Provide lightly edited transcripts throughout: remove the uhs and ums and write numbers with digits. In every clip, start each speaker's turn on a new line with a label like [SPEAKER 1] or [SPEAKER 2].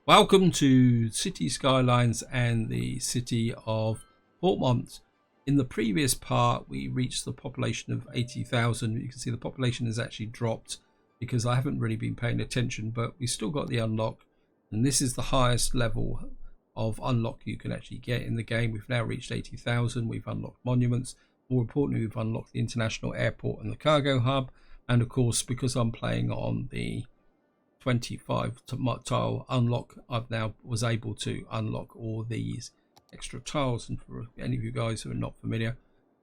[SPEAKER 1] Welcome to City Skylines and the city of Portmont. In the previous part, we reached the population of 80,000. You can see the population has actually dropped because I haven't really been paying attention, but we still got the unlock. And this is the highest level of unlock you can actually get in the game. We've now reached 80,000. We've unlocked monuments. More importantly, we've unlocked the international airport and the cargo hub. And of course, because I'm playing on the 25 tile unlock, I've now was able to unlock all these extra tiles. And for any of you guys who are not familiar,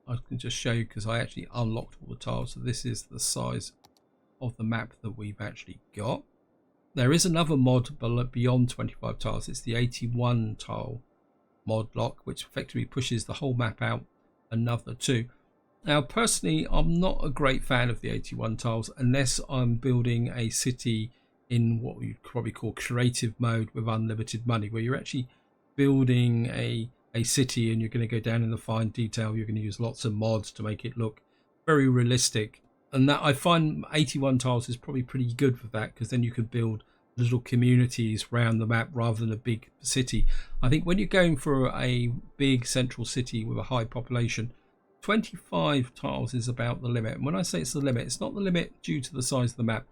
[SPEAKER 1] I can just show you because I actually unlocked all the tiles. So this is the size of the map that we've actually got. There is another mod beyond 25 tiles. It's the 81 tile mod lock, which effectively pushes the whole map out another two. Now personally, I'm not a great fan of the 81 tiles unless I'm building a city in what you'd probably call creative mode with unlimited money, where you're actually building a city and you're going to go down in the fine detail. You're going to use lots of mods to make it look very realistic, and that I find 81 tiles is probably pretty good for that, because then you can build little communities around the map rather than a big city. I think when you're going for a big central city with a high population, 25 tiles is about the limit. And when I say it's the limit, it's not the limit due to the size of the map.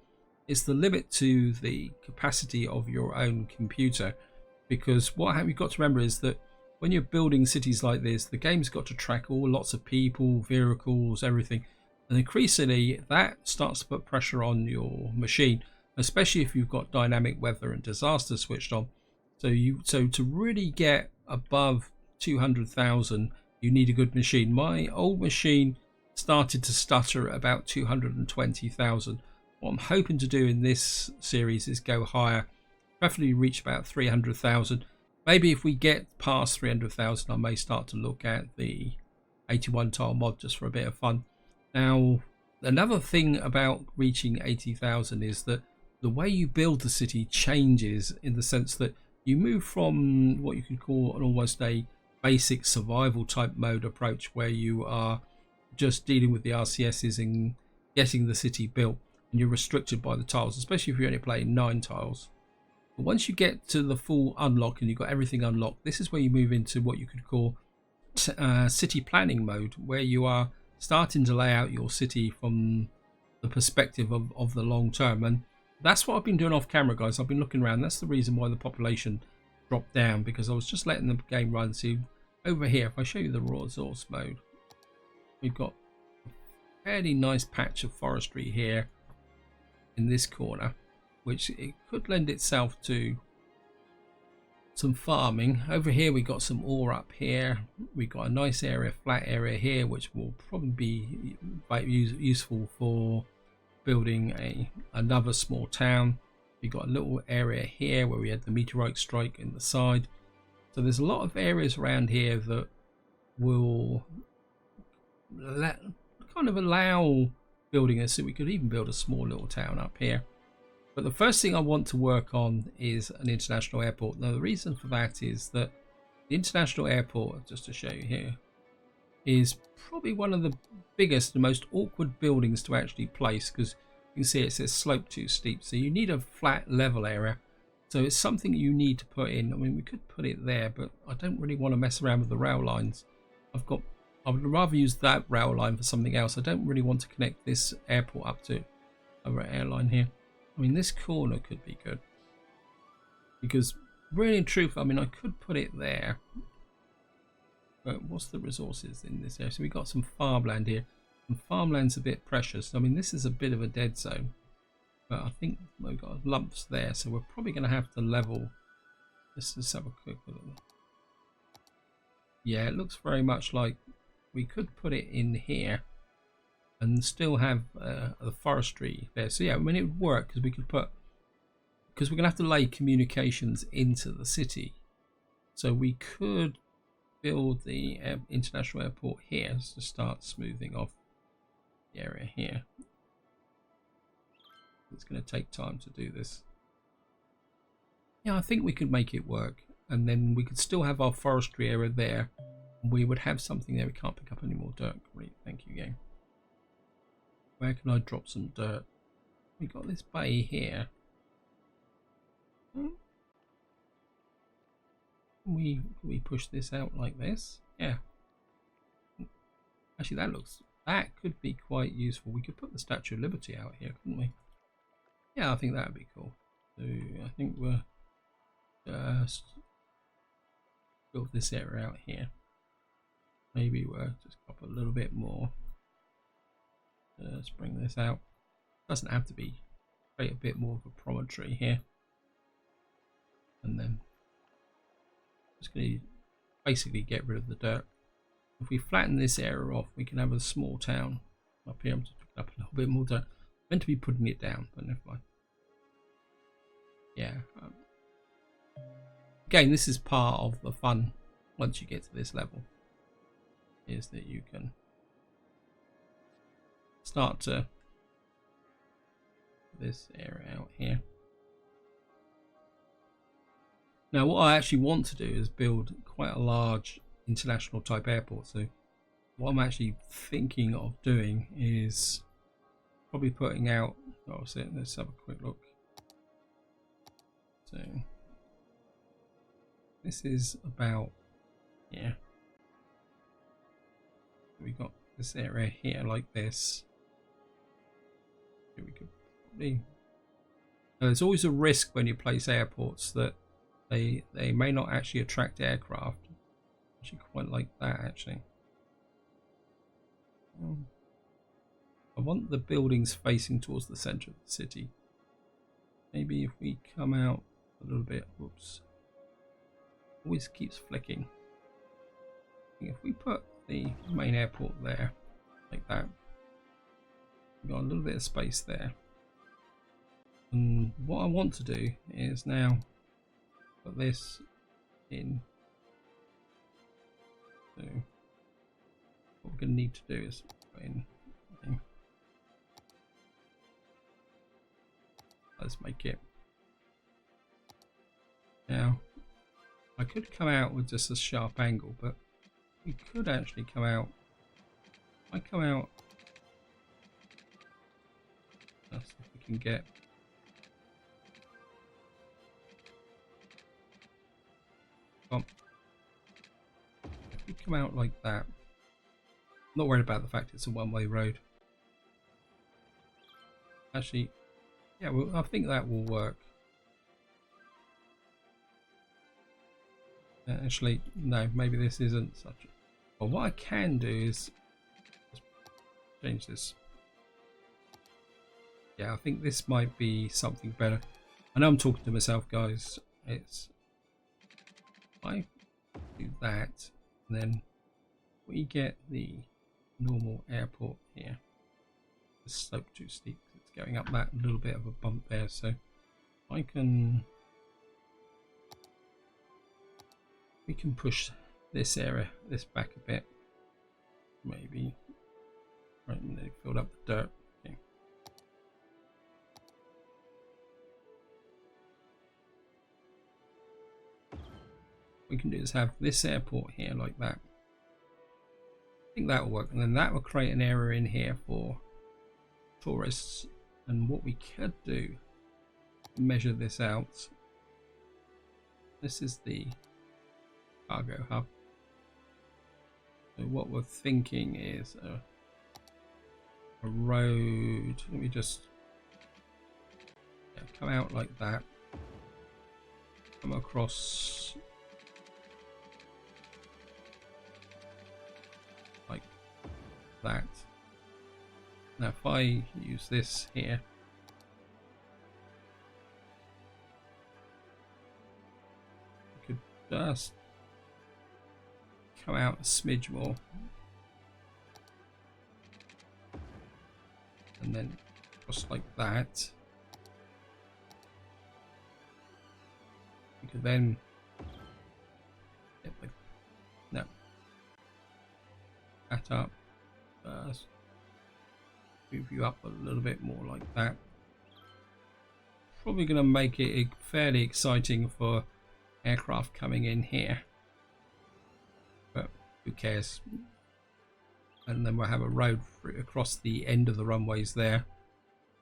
[SPEAKER 1] It's the limit to the capacity of your own computer, because what you've got to remember is that when you're building cities like this, the game's got to track lots of people, vehicles, everything, and increasingly that starts to put pressure on your machine, especially if you've got dynamic weather and disaster switched on. So to really get above 200,000, you need a good machine. My old machine started to stutter at about 220,000. What I'm hoping to do in this series is go higher, preferably reach about 300,000. Maybe if we get past 300,000, I may start to look at the 81 tile mod just for a bit of fun. Now, another thing about reaching 80,000 is that the way you build the city changes, in the sense that you move from what you could call almost a basic survival type mode approach, where you are just dealing with the RCSs and getting the city built, and you're restricted by the tiles, especially if you're only playing 9 tiles. But once you get to the full unlock and you've got everything unlocked, this is where you move into what you could call city planning mode, where you are starting to lay out your city from the perspective of the long term. And that's what I've been doing off camera, guys. I've been looking around. That's the reason why the population dropped down, because I was just letting the game run. See, over here, if I show you the raw resource mode, we've got a fairly nice patch of forestry here in this corner, which it could lend itself to some farming. Over here we got some ore up here. We got a nice area, flat area here, which will probably be useful for building another small town. We got a little area here where we had the meteorite strike in the side. So there's a lot of areas around here that will kind of allow building this. So we could even build a small little town up here. But the first thing I want to work on is an international airport. Now the reason for that is that the international airport, just to show you here, is probably one of the biggest and most awkward buildings to actually place, because you can see it says slope too steep, so you need a flat level area. So it's something you need to put in. I mean, we could put it there, but I don't really want to mess around with the rail lines. I would rather use that rail line for something else. I don't really want to connect this airport up to another airline here. I mean, this corner could be good, because really in truth, I mean, I could put it there, but what's the resources in this area? So we got some farmland here, and farmland's a bit precious. I mean, this is a bit of a dead zone, but I think we've got lumps there, so we're probably going to have to level. Let's just have a quick look. Yeah, it looks very much like we could put it in here and still have the forestry there. So yeah, I mean, it would work, because we could because we're going to have to lay communications into the city. So we could build the international airport here to start smoothing off the area here. It's going to take time to do this. Yeah, I think we could make it work, and then we could still have our forestry area there. We would have something there. We can't pick up any more dirt. Great, thank you, game. Where can I drop some dirt? We got this bay here. Can we push this out like this? Yeah. Actually, that could be quite useful. We could put the Statue of Liberty out here, couldn't we? Yeah, I think that would be cool. So I think we'll just build this area out here. Maybe we'll just up a little bit more. Let's bring this out. Doesn't have to be. Create a bit more of a promontory here, and then just going to basically get rid of the dirt. If we flatten this area off, we can have a small town up here. I'm just picking up a little bit more dirt. I'm meant to be putting it down, but never mind. Yeah. Again, this is part of the fun once you get to this level, is that you can start to this area out here. Now what I actually want to do is build quite a large international type airport. So what I'm actually thinking of doing is probably putting out, let's have a quick look. So this is about here. We got this area here like this. We could probably, there's always a risk when you place airports that they may not actually attract aircraft. Actually quite like that actually. I want the buildings facing towards the center of the city. Maybe if we come out a little bit, whoops, always keeps flicking. If we put the main airport there like that, we've got a little bit of space there. And what I want to do is now put this in. So what we're going to need to do is put in, let's make it. Now I could come out with just a sharp angle, but we could actually come out. I come out. Let's see if we can get. If we come out like that, I'm not worried about the fact it's a one-way road. Actually, yeah, well, I think that will work. Actually, no, maybe this isn't such a... But what I can do is change this. Yeah, I think this might be something better. I know I'm talking to myself, guys. It's... I do that, and then we get the normal airport here. The slope too steep. It's going up that little bit of a bump there, so I can... We can push this area, this back a bit, maybe. Right, and they filled up the dirt. Okay. We can do is have this airport here like that. I think that will work, and then that will create an area in here for tourists. And what we could do, measure this out. This is the cargo hub. So what we're thinking is a road. Let me just come out like that, come across like that. Now if I use this here, I could just come out a smidge more, and then just like that. You could then get the, no, that up, move you up a little bit more like that. Probably going to make it fairly exciting for aircraft coming in here. Who cares? And then we'll have a road across the end of the runways there,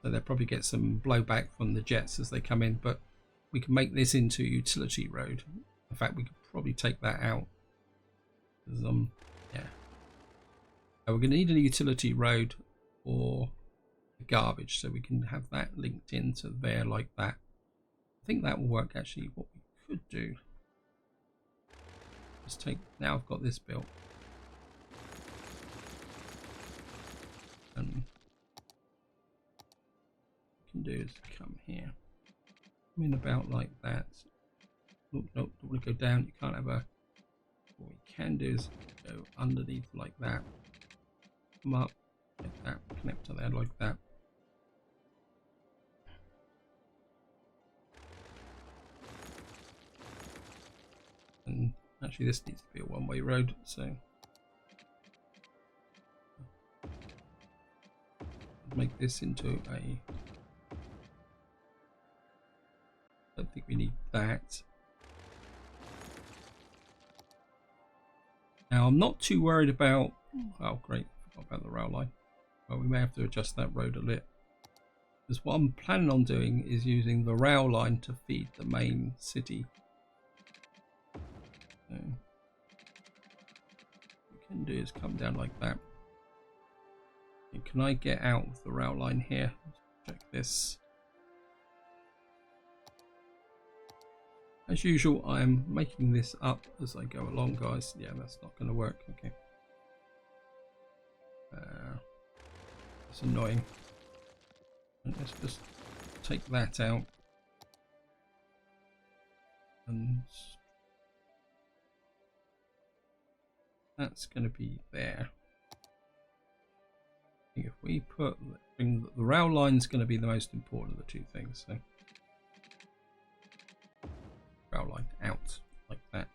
[SPEAKER 1] so they'll probably get some blowback from the jets as they come in, but we can make this into a utility road. In fact, we could probably take that out. Yeah. Now we're going to need a utility road for the garbage, so we can have that linked into there like that. I think that will work. Actually, what we could do is take, now I've got this built, and what we can do is come here, come in about like that. Nope, nope, don't want to go down. You can't have a, what we can do is go underneath like that, come up like that, connect to there like that. And actually this needs to be a one-way road, so make this into a, I don't think we need that. Now I'm not too worried about, oh great, I forgot about the rail line. Well, we may have to adjust that road a little, because what I'm planning on doing is using the rail line to feed the main city. So what we can do is come down like that. And can I get out of the rail line here? Check this. As usual, I'm making this up as I go along, guys. Yeah, that's not going to work. Okay. It's annoying. And let's just take that out. And that's going to be there. I think if we put, the rail line is going to be the most important of the two things. So rail line out like that.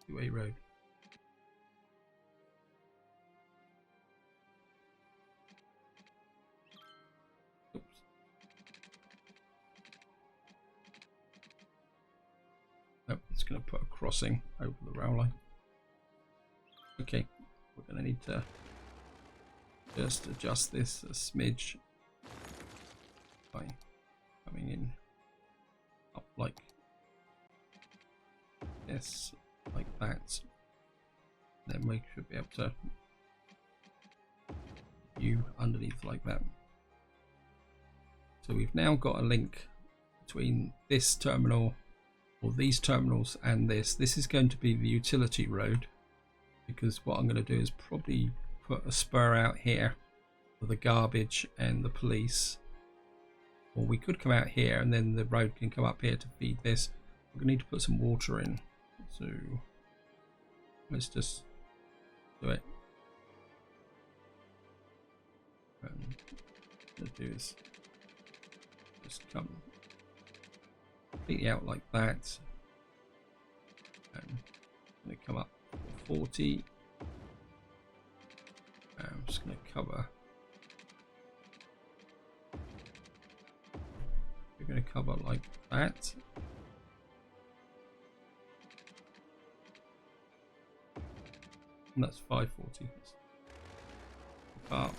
[SPEAKER 1] Two-way road. Oops. Nope, it's going to put a crossing over the rail line. Okay, we're going to need to just adjust this a smidge by coming in up like this, like that. Then we should be able to view underneath like that. So we've now got a link between this terminal, or these terminals, and this. This is going to be the utility road, because what I'm going to do is probably put a spur out here for the garbage and the police. Or we could come out here and then the road can come up here to feed this. We're going to need to put some water in. So let's just do it. What I'm going to do is just come completely out like that. And I'm going to come up 40. I'm just going to cover. We're going to cover like that. And that's 540. Up.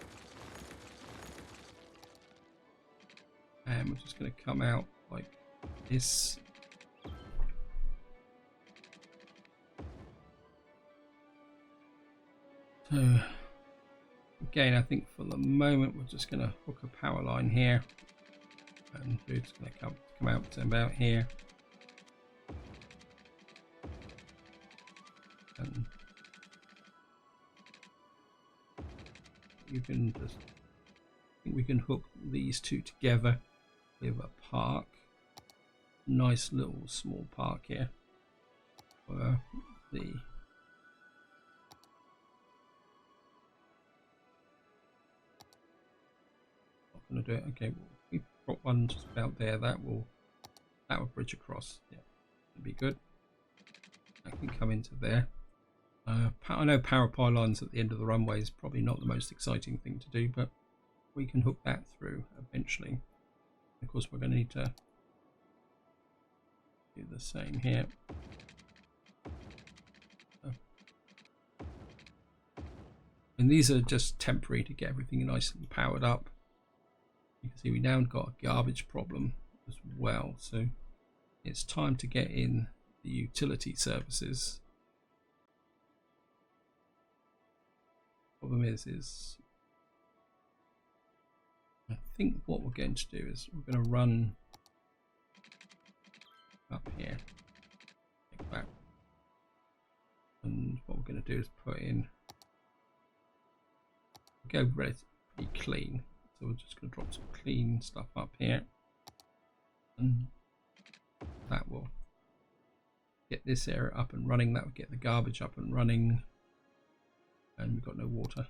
[SPEAKER 1] And we're just going to come out like this. So again, I think for the moment we're just going to hook a power line here, and it's going to come out to about here, and you can just, I think we can hook these two together with a park, nice little small park here for the going to do it. Okay, well, we put one just about there. That will bridge across. Yeah, that'd be good. That can come into there. I know power pylons at the end of the runway is probably not the most exciting thing to do, but we can hook that through eventually. Of course, we're going to need to do the same here. And these are just temporary to get everything nice and powered up. You can see we now got a garbage problem as well. So it's time to get in the utility services. Problem is I think what we're going to do is we're going to run up here like that, and what we're going to do is put in, go relatively clean, so we're just going to drop some clean stuff up here, and that will get this area up and running. That will get the garbage up and running, and we've got no water.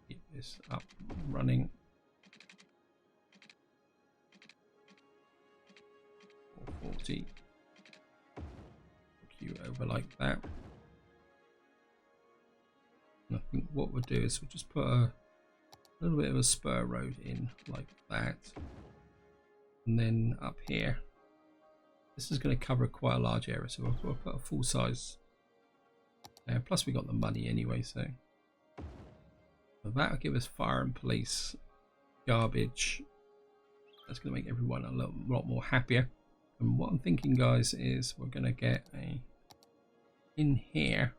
[SPEAKER 1] Keep this up and running. 440. Queue over like that. And I think what we'll do is we'll just put a little bit of a spur road in like that, and then up here, this is going to cover quite a large area, so we'll put a full size. Plus we got the money anyway, so that'll give us fire and police, garbage. That's going to make everyone a lot more happier. And what I'm thinking, guys, is we're going to get in here.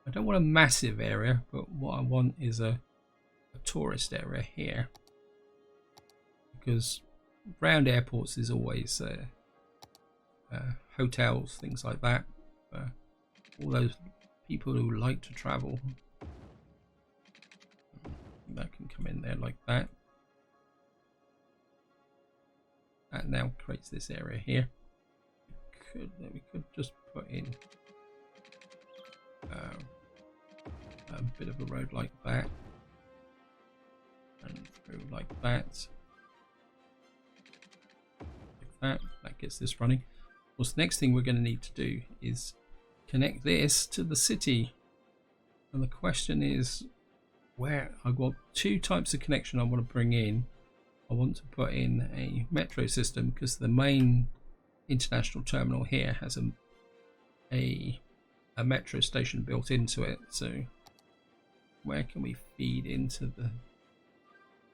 [SPEAKER 1] I don't want a massive area, but what I want is a tourist area here, because around airports is always hotels, things like that, all those people who like to travel. That can come in there like that. That now creates this area here. We could just put in a bit of a road like that, and through like that, that gets this running. Of course, the next thing we're going to need to do is connect this to the city, and the question is where. I've got two types of connection I want to bring in. I want to put in a metro system, because the main international terminal here has a metro station built into it. So where can we feed into the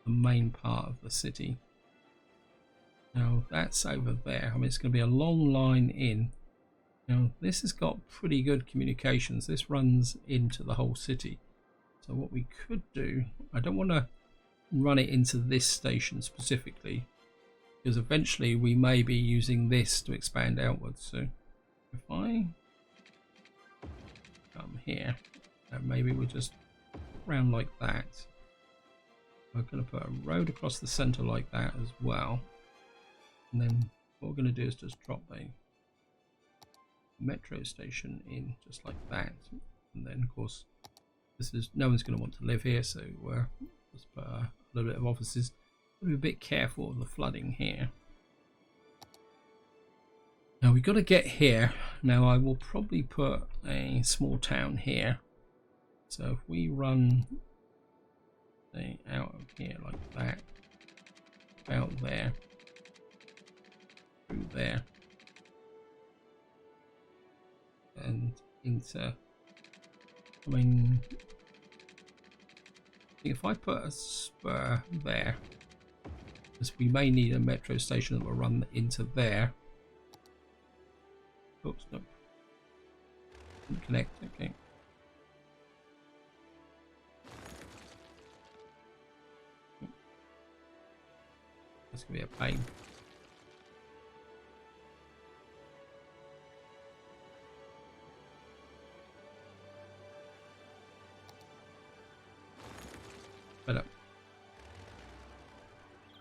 [SPEAKER 1] main part of the city? Now that's over there. I mean, it's going to be a long line in. Now this has got pretty good communications. This runs into the whole city. So what we could do, I don't want to run it into this station specifically, because eventually we may be using this to expand outwards. So if I come here, and maybe we'll just round like that. We're going to put a road across the center like that as well, and then what we're going to do is just drop a metro station in just like that. And then of course this is, no one's going to want to live here, so we're just put a little bit of offices. Be a bit careful of the flooding here. Now we've got to get here. Now I will probably put a small town here. So if we run out of here like that, out there, through there, and into, I mean, if I put a spur there, because we may need a metro station that will run into there. Oops, no. Didn't connect, okay. That's going to be a pain.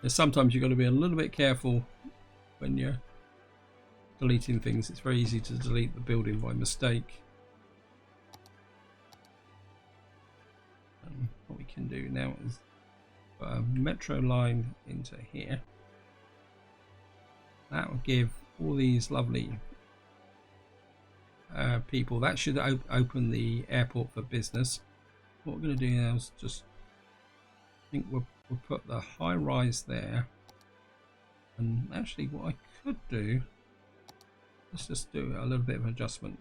[SPEAKER 1] But sometimes you've got to be a little bit careful when you're deleting things. It's very easy to delete the building by mistake. What we can do now is put a metro line into here. That will give all these lovely people, that should open the airport for business. What we're going to do now is just, I think we'll put the high rise there, and actually what I could do, let's just do a little bit of adjustment.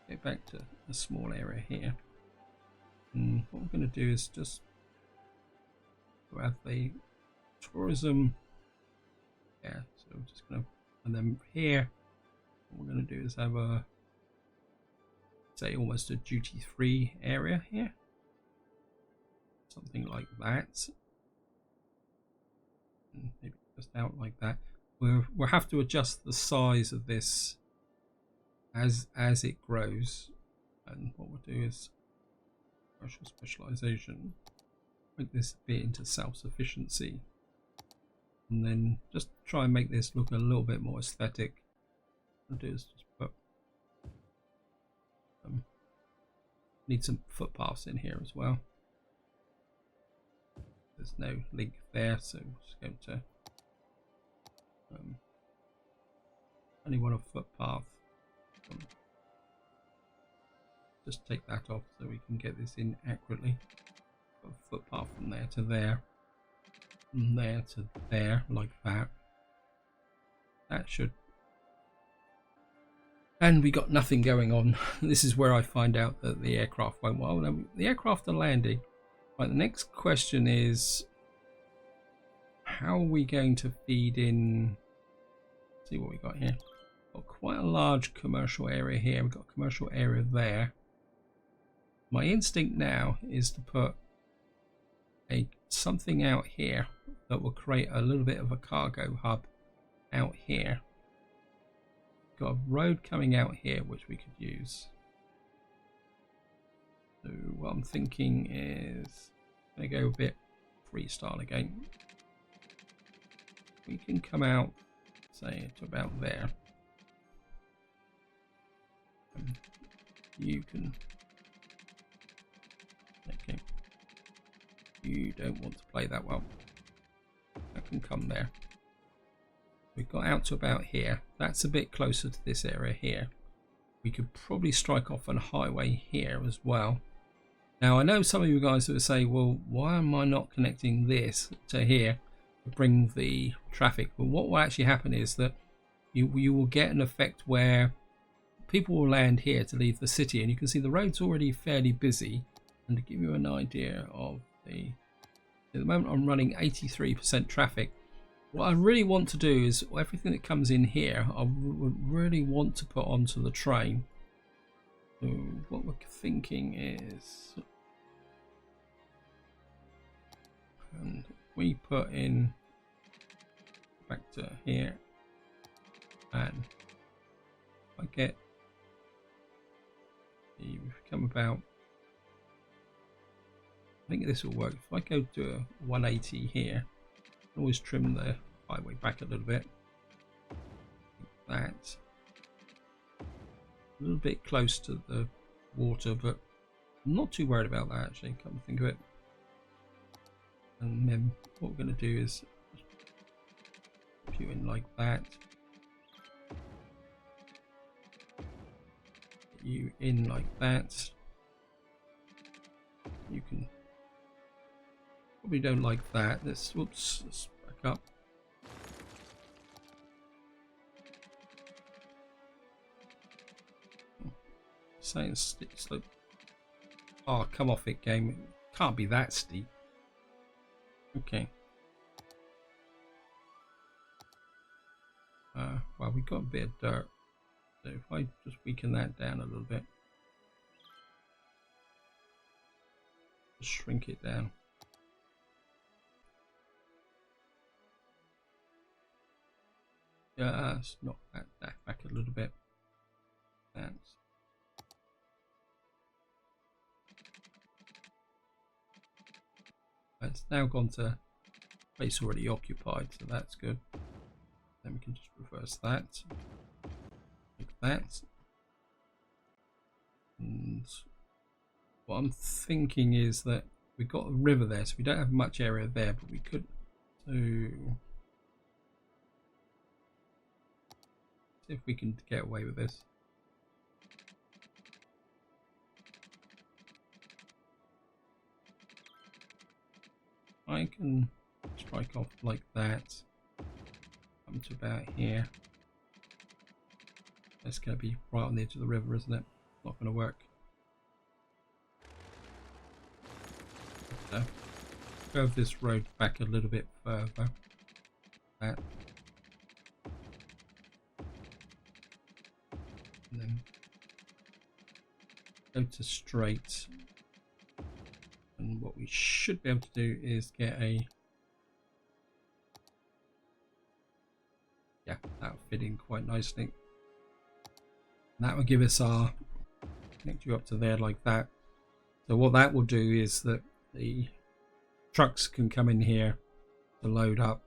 [SPEAKER 1] Get back to a small area here, and what we're going to do is just we'll have the tourism. Yeah, so we're just gonna, and then here, what we're gonna do is have a, say, almost a duty-free area here, something like that. And maybe just out like that. We'll have to adjust the size of this as it grows. And what we'll do is commercial specialization, make this a bit into self-sufficiency, and then just try and make this look a little bit more aesthetic. What I'll do is just put need some footpaths in here as well. There's no link there, so we're just going to only want a footpath. Just take that off so we can get this in accurately. Got a footpath from there to there, from there to there, like that. That should. And we got nothing going on. This is where I find out that the aircraft won't. Well, the aircraft are landing. Right, the next question is, how are we going to feed in? Let's see what we got here. Got quite a large commercial area here. We've got a commercial area there. My instinct now is to put something out here that will create a little bit of a cargo hub out here. Got a road coming out here which we could use. So what I'm thinking is, I'm gonna go a bit freestyle again. We can come out, say, to about there. You can. Okay. You don't want to play that well. I can come there. We've got out to about here. That's a bit closer to this area here. We could probably strike off on a highway here as well. Now I know some of you guys will say, well, why am I not connecting this to here to bring the traffic? But what will actually happen is that you will get an effect where people will land here to leave the city, and you can see the road's already fairly busy. And to give you an idea of at the moment I'm running 83% traffic. What I really want to do is everything that comes in here, I would really want to put onto the train. So what we're thinking is, and we put in back to here, and I get we've come about. I think this will work. If I go to a 180 here, I can always trim the highway back a little bit. Like that. A little bit close to the water, but I'm not too worried about that actually, come to think of it. And then what we're going to do is put you in like that. Put you in like that. You can. Probably don't like that. Let's back up. Saying steep slope. Oh, come off it, game. It can't be that steep. Okay. Well, we've got a bit of dirt. So if I just weaken that down a little bit. Just shrink it down. Just knock that back a little bit. It's now gone to place already occupied, so that's good. Then we can just reverse that, like that. And what I'm thinking is that we've got a river there, so we don't have much area there, but we could do. See if we can get away with this. I can strike off like that. Come to about here. That's going to be right on the edge of the river, isn't it? Not going to work. So, curve this road back a little bit further. That. And then go to straight. And what we should be able to do is get a... Yeah, that'll fit in quite nicely. And that will give us our... Connect you up to there like that. So what that will do is that the trucks can come in here to load up,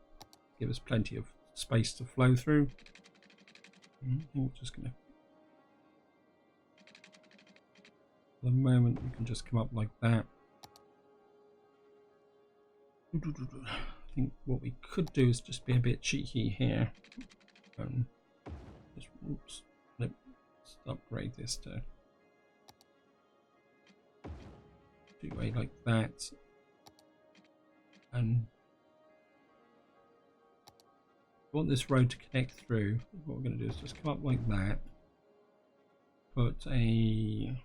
[SPEAKER 1] give us plenty of space to flow through. We're just going to... For the moment, we can just come up like that. I think what we could do is just be a bit cheeky here. Just, oops, let's upgrade this to two-way like that. And if we want this road to connect through, what we're going to do is just come up like that. Put some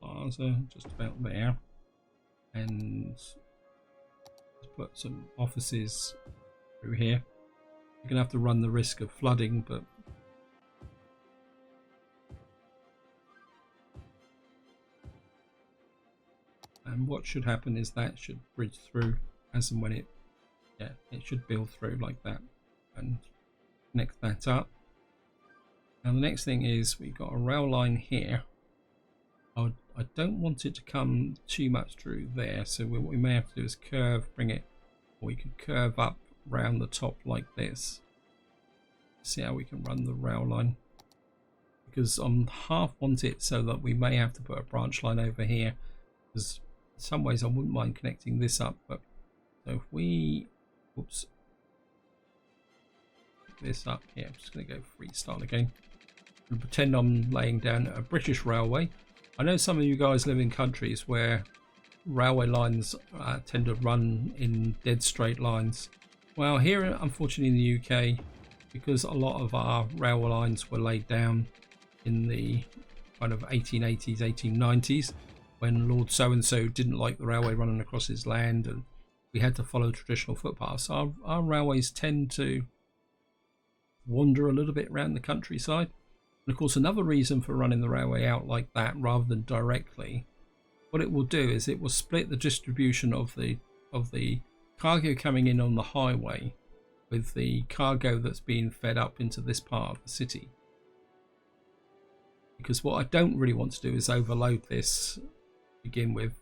[SPEAKER 1] plaza just about there, and let's put some offices through here. You're gonna have to run the risk of flooding, but and what should happen is that should bridge through as and when it should build through like that and connect that up. Now the next thing is we've got a rail line here. I don't want it to come too much through there, so what we may have to do is bring it, or we could curve up round the top like this. See how we can run the rail line, because I half want it so that we may have to put a branch line over here, because in some ways I wouldn't mind connecting this up. But so if we put this up here, I'm just going to go freestyle again and pretend I'm laying down a British railway. I know some of you guys live in countries where railway lines tend to run in dead straight lines. Well, here unfortunately in the UK, because a lot of our railway lines were laid down in the kind of 1880s, 1890s, when Lord so-and-so didn't like the railway running across his land and we had to follow traditional footpaths. Our railways tend to wander a little bit around the countryside. And of course, another reason for running the railway out like that rather than directly, what it will do is it will split the distribution of the cargo coming in on the highway with the cargo that's being fed up into this part of the city. Because what I don't really want to do is overload this to begin with.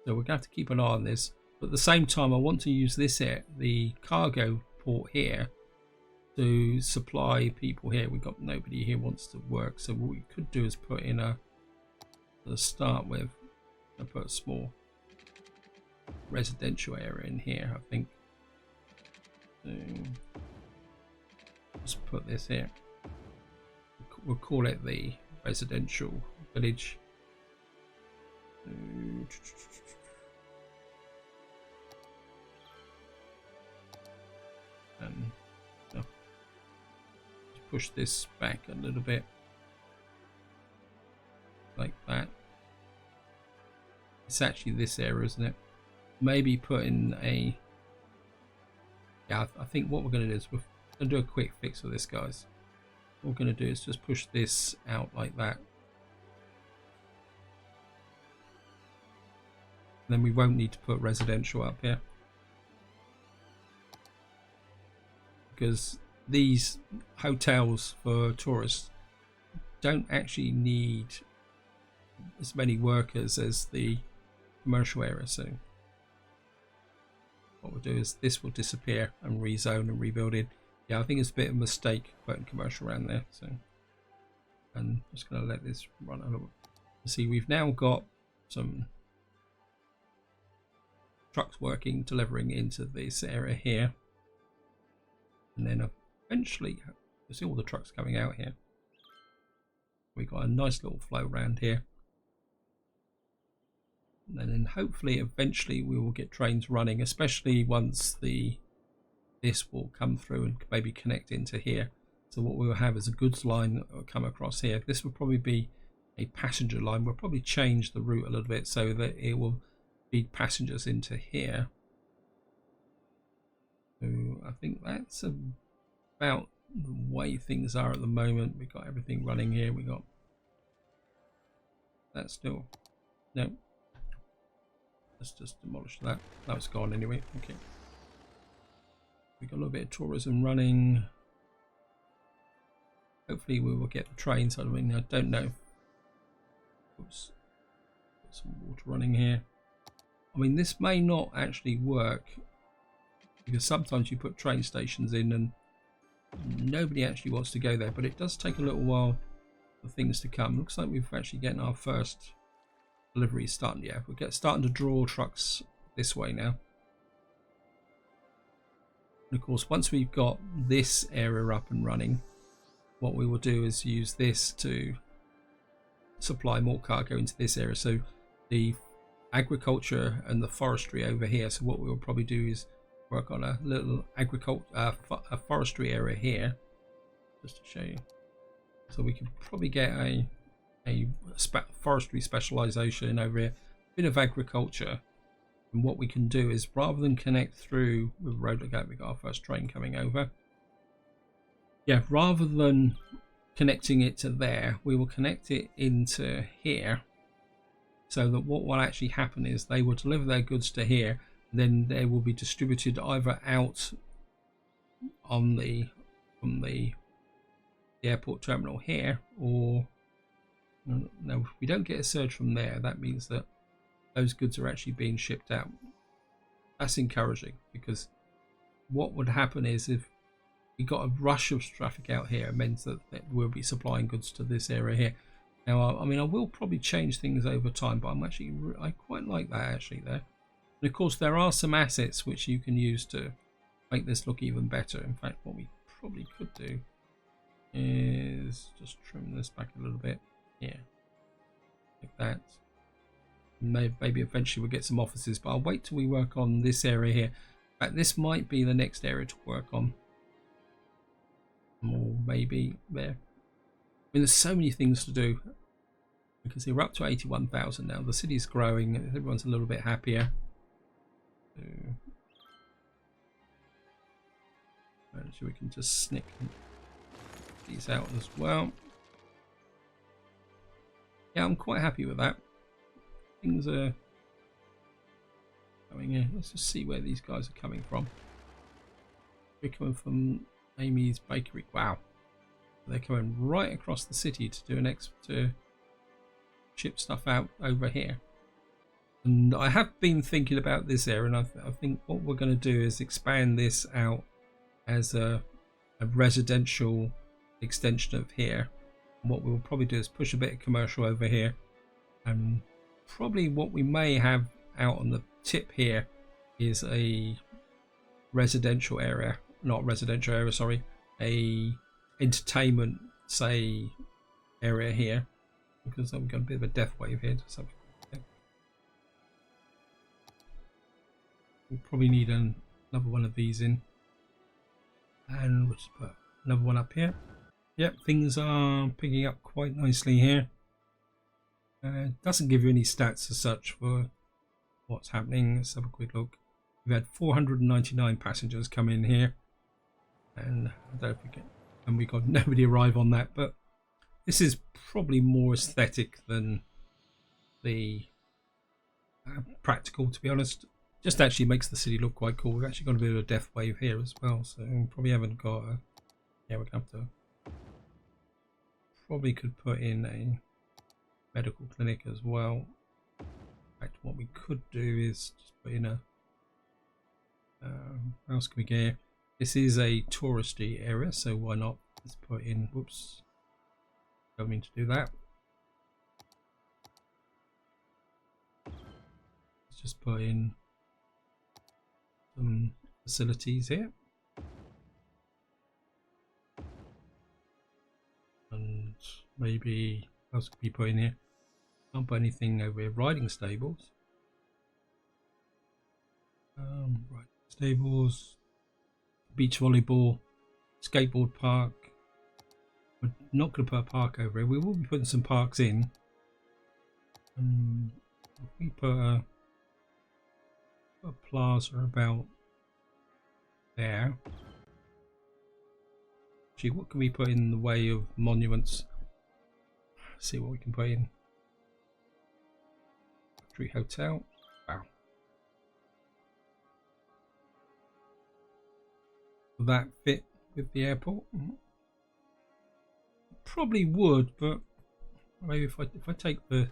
[SPEAKER 1] So we're going to have to keep an eye on this. But at the same time, I want to use this here, the cargo port here, to supply people here. We've got nobody here wants to work, so what we could do is put in to start with, I put a small residential area in here, I think. So let's put this here. We'll call it the residential village. And push this back a little bit like that. It's actually this area, isn't it? Maybe put in a... Yeah, I think what we're going to do is we're going to do a quick fix for this, guys. What we're going to do is just push this out like that. And then we won't need to put residential up here, because these hotels for tourists don't actually need as many workers as the commercial area. So what we'll do is this will disappear and rezone and rebuild it. Yeah, I think it's a bit of a mistake putting commercial around there. So, and I'm just going to let this run a little. See, we've now got some trucks working, delivering into this area here, and then eventually you see all the trucks coming out here. We got a nice little flow around here, and then hopefully eventually we will get trains running, especially once this will come through and maybe connect into here. So what we will have is a goods line that will come across here. This will probably be a passenger line. We'll probably change the route a little bit so that it will feed passengers into here. So I think that's about the way things are at the moment. We've got everything running here. We got that still. No. Let's just demolish that. No, it's gone anyway. Okay. We've got a little bit of tourism running. Hopefully we will get the trains. I mean, I don't know. Oops. Got some water running here. I mean, this may not actually work because sometimes you put train stations in and nobody actually wants to go there, but it does take a little while for things to come. Looks like we've actually getting our first delivery starting. Yeah, we're starting to draw trucks this way now. And of course, once we've got this area up and running, what we will do is use this to supply more cargo into this area. So the agriculture and the forestry over here. So what we will probably do is work on a little a forestry area here, just to show you. So we can probably get a forestry specialization over here, a bit of agriculture. And what we can do is, rather than connect through with road, we got our first train coming over. Yeah, rather than connecting it to there, we will connect it into here, so that what will actually happen is they will deliver their goods to here, and then they will be distributed either out on from the airport terminal here, or no, if we don't get a surge from there, that means that those goods are actually being shipped out. That's encouraging, because what would happen is if we got a rush of traffic out here, it means that we'll be supplying goods to this area here. Now, I mean, I will probably change things over time, but I quite like that actually there. And of course, there are some assets which you can use to make this look even better. In fact, what we probably could do is just trim this back a little bit. Yeah, like that. Maybe eventually we'll get some offices, but I'll wait till we work on this area here. In fact, this might be the next area to work on, or maybe there. I mean, there's so many things to do. You can see we're up to 81,000 now. The city's growing. Everyone's a little bit happier. So we can just snick these out as well. Yeah, I'm quite happy with that. Things are going in. Let's just see where these guys are coming from. They're coming from Amy's Bakery. Wow. They're coming right across the city to do to ship stuff out over here. And I have been thinking about this area, and I think what we're going to do is expand this out as a residential extension of here. And what we'll probably do is push a bit of commercial over here, and probably what we may have out on the tip here is a residential area, not residential area, sorry, a entertainment, say, area here, because I've got a bit of a death wave here to something. We'll probably need another one of these in, and we'll just put another one up here. Yep, things are picking up quite nicely here. It doesn't give you any stats as such for what's happening. Let's have a quick look. We've had 499 passengers come in here, and I don't forget, and we got nobody arrive on that. But this is probably more aesthetic than the practical, to be honest. Just actually makes the city look quite cool. We've actually got a bit of a death wave here as well, so we probably haven't got a... Yeah, we're going to have to... Probably could put in a medical clinic as well. In fact, what we could do is just put in a... what else can we get here? This is a touristy area, so why not? Let's put in... Whoops. Don't mean to do that. Let's just put in some facilities here. And maybe what else could we put in here? Can't put anything over here. Riding stables. Riding stables. Beach volleyball. Skateboard park. We're not going to put a park over here. We will be putting some parks in. And if we put a plaza about there. Gee, what can we put in the way of monuments? Let's see what we can put in. Factory Hotel. Wow. Will that fit with the airport? Probably would, but maybe if I take this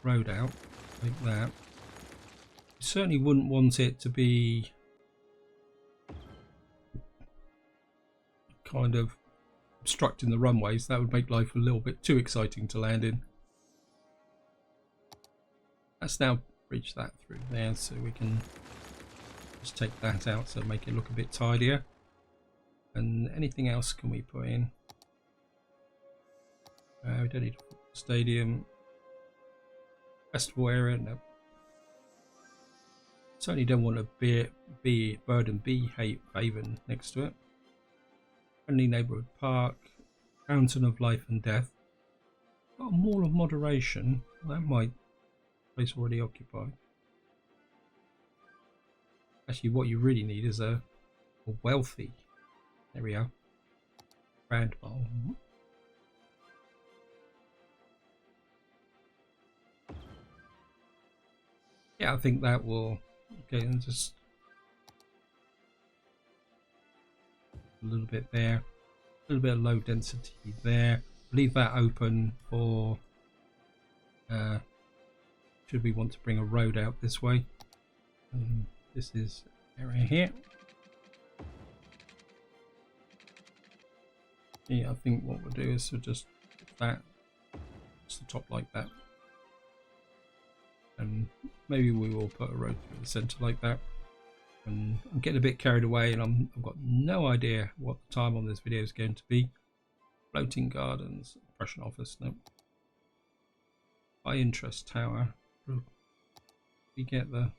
[SPEAKER 1] road out like that, you certainly wouldn't want it to be kind of obstructing the runways. That would make life a little bit too exciting to land in. Let's now bridge that through there, so we can just take that out to make it look a bit tidier. And anything else can we put in? We don't need a stadium. Festival area, no. Certainly don't want a bird and bee haven next to it. Friendly neighbourhood park. Fountain of life and death. Got a mall of moderation. That might place already occupied. Actually, what you really need is a wealthy. There we are. Grand mall. Yeah, I think that will. Okay, and just a little bit there, a little bit of low density there. Leave that open for. Should we want to bring a road out this way? This is area here. Yeah, I think what we'll do is we'll just that, just the top like that. And maybe we will put a road through the centre like that. And I'm getting a bit carried away, and I've got no idea what the time on this video is going to be. Floating gardens, impression office, no. High interest tower. We get the.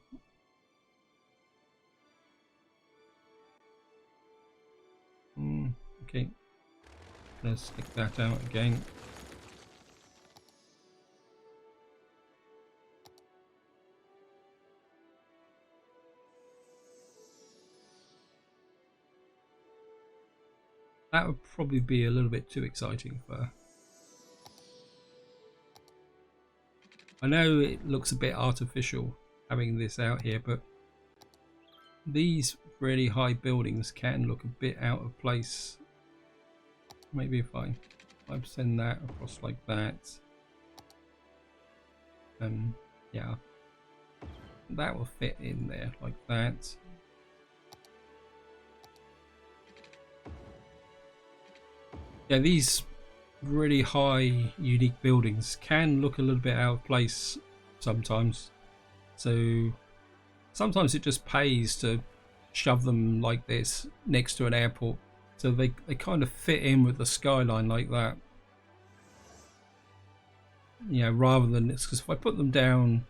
[SPEAKER 1] Okay. Let's stick that out again. That would probably be a little bit too exciting for. I know it looks a bit artificial having this out here, but these really high buildings can look a bit out of place. Maybe if I send that across like that, yeah, that will fit in there like that. Yeah, these really high unique buildings can look a little bit out of place sometimes, so sometimes it just pays to shove them like this next to an airport, so they kind of fit in with the skyline like that. You know, rather than, because if I put them down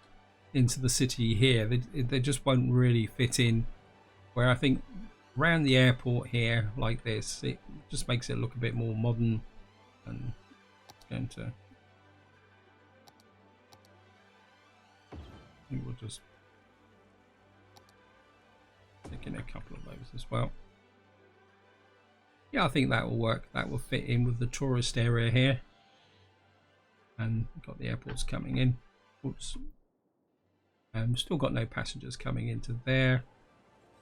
[SPEAKER 1] into the city here, they just won't really fit in. Where I think around the airport here like this, it just makes it look a bit more modern. And it's going to, I think we'll just stick in a couple of those as well. Yeah, I think that will work. That will fit in with the tourist area here. And we've got the airports coming in. Oops. Still got no passengers coming into there.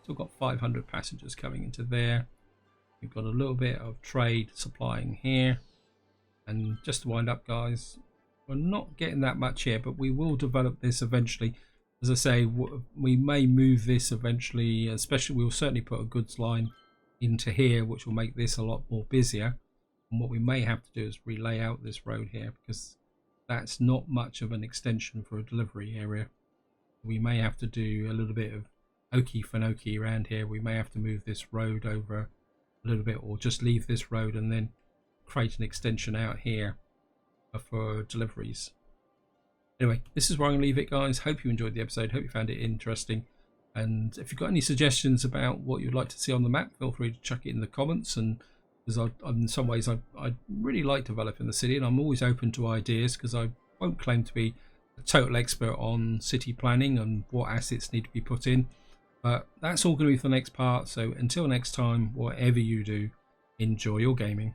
[SPEAKER 1] Still got 500 passengers coming into there. We've got a little bit of trade supplying here. And just to wind up, guys, we're not getting that much here, but we will develop this eventually. As I say, we may move this eventually, especially we'll certainly put a goods line into here, which will make this a lot more busier. And what we may have to do is relay out this road here, because that's not much of an extension for a delivery area. We may have to do a little bit of okie fanokie around here. We may have to move this road over a little bit, or just leave this road and then create an extension out here for deliveries. Anyway, this is where I'm going to leave it, guys. Hope you enjoyed the episode. Hope you found it interesting. And if you've got any suggestions about what you'd like to see on the map, feel free to chuck it in the comments. And because in some ways I really like developing the city, and I'm always open to ideas, because I won't claim to be a total expert on city planning and what assets need to be put in. But that's all going to be for the next part. So until next time, whatever you do, enjoy your gaming.